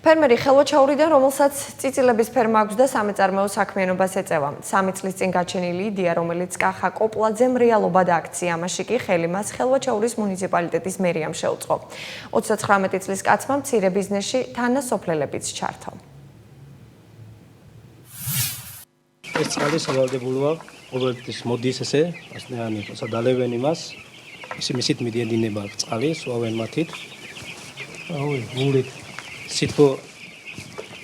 ფერმერი ხელვაჩაურიდან, რომელსაც წიწილების ფერმა აქვს და სამეწარმეო საქმიანობას ეწევა. 3 წლის წინ გაჩენილი იდეა, რომელიც კახა კოპლაძემ რეალობად აქცია, ამაში კი ხელი მას ხელვაჩაურის მუნიციპალიტეტის მერიამ შეუწყო. 39 წლის კაცმა მცირე ბიზნესში თანასოფლელებიც ჩართო. ეს წყალი სავალდებულოა, ყოველთვის მოდის ესე, ასნიანი სადალევენ იმას, ისიც მიდიედინება წყალი, სვავენ მათით. მულით სიტყვა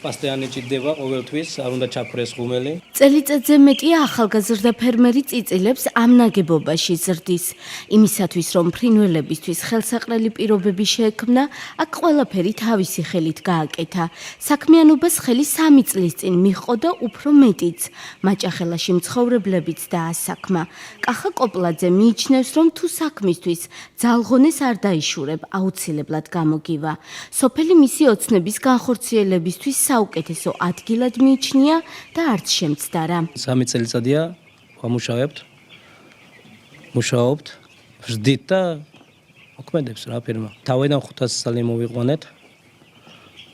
პასტიანი ჭირდება ყოველთვის, არ უნდა ჩაფრეს ღუმელი. წელიწადზე მეტია ახალგაზრდა ფერმერი წიწილებს ამ ნაგებობაში ზრდის. იმისათვის, რომ ფრინველებისთვის ხელსაყრელი პირობები შეექმნა, აქ ყველაფერი თავისი ხელით გააკეთა. საქმიანობას ხელი 3 წლის წინ მიჰყო და უფრო მეტიც. მაჭახელაში მცხოვრებლებიც დაასაქმა. კახა კოპლაძე მიიჩნევს, რომ თუ საქმისთვის ძალღონეს არ დაიშურებ, აუცილებლად გამოგივა. სოფელი მისი ოცნების განხორციელებისთვის საუკეთესო ადგილად მიიჩნია და არც შემცდარა. 3 წელიწადია მუშაობთ, ვждით და მოქმედებს რა ფირმა. თავიდან 500 წელი მოვიყვანეთ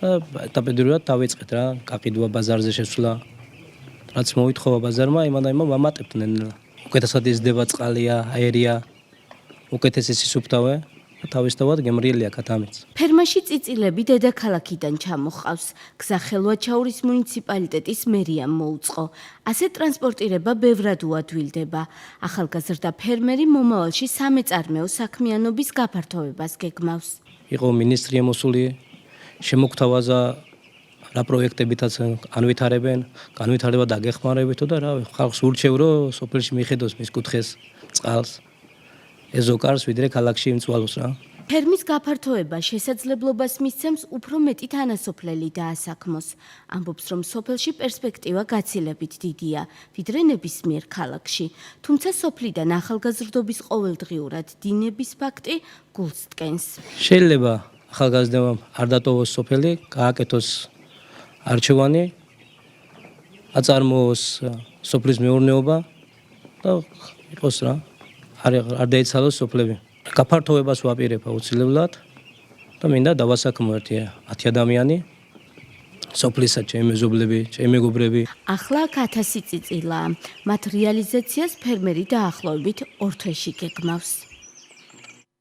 და დაბედურად დავიწყეთ რა, გაყიდვა ბაზარზე შესვლა. რაც მოვითხოვა ბაზარმა, იმან ვამატებთ ნენელა. უკეთესად იზრდება წყალია, აერია, უკეთესი სისუფთავე. თავისთავად გემრიელია კათამიც. ფერმაში წიწილები დედაქალაქიდან ჩამოჰყავს. გზა ხელვაჩაურის მუნიციპალიტეტის მერიამ მოუწყო. ასე ტრანსპორტირება ბევრად უადვილდება. ახალგაზრდა ფერმერი მომავალში სამეწარმეო საქმიანობის გაფართოვებას გეგმავს. იყო მინისტრი ემოსული, შემოგთავაზა რა პროექტებითაც განვითარებენ, განვითარება დაგეხმარებითო და რა ხალხს ურჩევ რომ სოფელში მიხედოს მის კუთხეს წყალს. ეზოკარს ვიდრე ქალაქში იმცვალოს რა. ფერმის გაფართოება შესაძლებლობას მისცემს უფრო მეტი თანასოფლელი დაასაქმოს. ამბობს, რომ სოფელში პერსპექტივა გაცილებით დიდია, ვიდრე ნებისმიერ ქალაქში. თუმცა სოფლიდან ახალგაზრდობის ყოველდღიურად დინების ფაქტი გულს ткენს. შეიძლება ახალგაზრდებამ არ დატოვოს სოფელი, გააკეთოს არჩევანი, აწარმოოს სოფლის მეურნეობა და იყოს რა. არ დაიცალოს სოფლები. გაფართოვებას ვაპირებ აუცილებლად და მინდა დავასაქმო 10 ადამიანი. სოფლისა ჩემი მეზობლები, ჩემი მეგობრები. ახლა 1000 წიწილა. მათ რეალიზაციას ფერმერი დაახლოებით 2 თვეში გეგმავს.